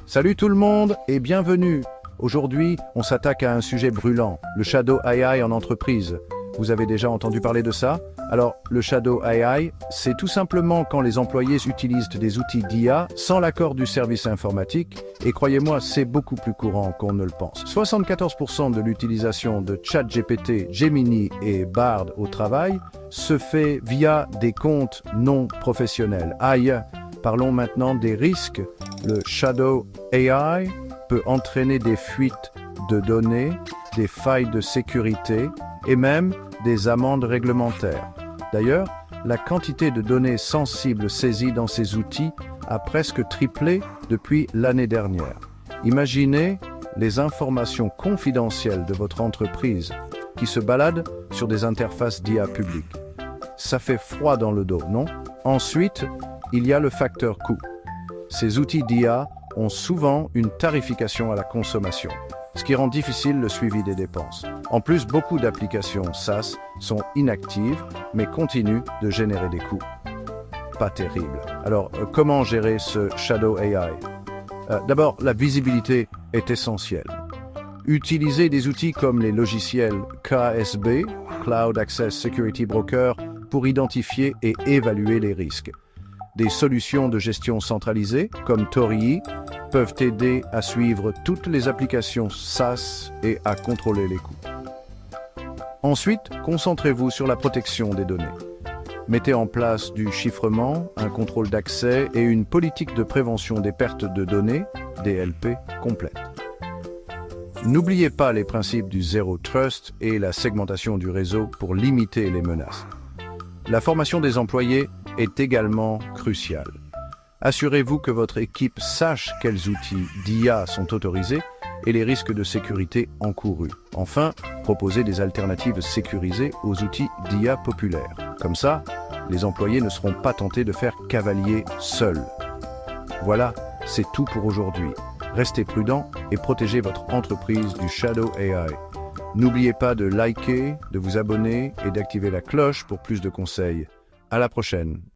Salut tout le monde et bienvenue. Aujourd'hui, on s'attaque à un sujet brûlant, le Shadow AI en entreprise. Vous avez déjà entendu parler de ça? Alors, le Shadow AI, c'est tout simplement quand les employés utilisent des outils d'IA sans l'accord du service informatique, et croyez-moi, c'est beaucoup plus courant qu'on ne le pense. 74% de l'utilisation de ChatGPT, Gemini et Bard au travail se fait via des comptes non professionnels. Aïe! Parlons maintenant des risques. Le Shadow AI peut entraîner des fuites de données, des failles de sécurité et même des amendes réglementaires. D'ailleurs, la quantité de données sensibles saisies dans ces outils a presque triplé depuis l'année dernière. Imaginez les informations confidentielles de votre entreprise qui se baladent sur des interfaces d'IA publiques. Ça fait froid dans le dos, non? Ensuite, il y a le facteur coût. Ces outils d'IA ont souvent une tarification à la consommation, ce qui rend difficile le suivi des dépenses. En plus, beaucoup d'applications SaaS sont inactives, mais continuent de générer des coûts. Pas terrible. Alors, comment gérer ce Shadow AI? D'abord, la visibilité est essentielle. Utilisez des outils comme les logiciels KSB, Cloud Access Security Broker, pour identifier et évaluer les risques. Des solutions de gestion centralisées, comme Torii, peuvent aider à suivre toutes les applications SaaS et à contrôler les coûts. Ensuite, concentrez-vous sur la protection des données. Mettez en place du chiffrement, un contrôle d'accès et une politique de prévention des pertes de données, DLP, complète. N'oubliez pas les principes du Zero Trust et la segmentation du réseau pour limiter les menaces. La formation des employés est également cruciale. Assurez-vous que votre équipe sache quels outils d'IA sont autorisés et les risques de sécurité encourus. Enfin, proposez des alternatives sécurisées aux outils d'IA populaires. Comme ça, les employés ne seront pas tentés de faire cavalier seuls. Voilà, c'est tout pour aujourd'hui. Restez prudents et protégez votre entreprise du Shadow AI. N'oubliez pas de liker, de vous abonner et d'activer la cloche pour plus de conseils. À la prochaine.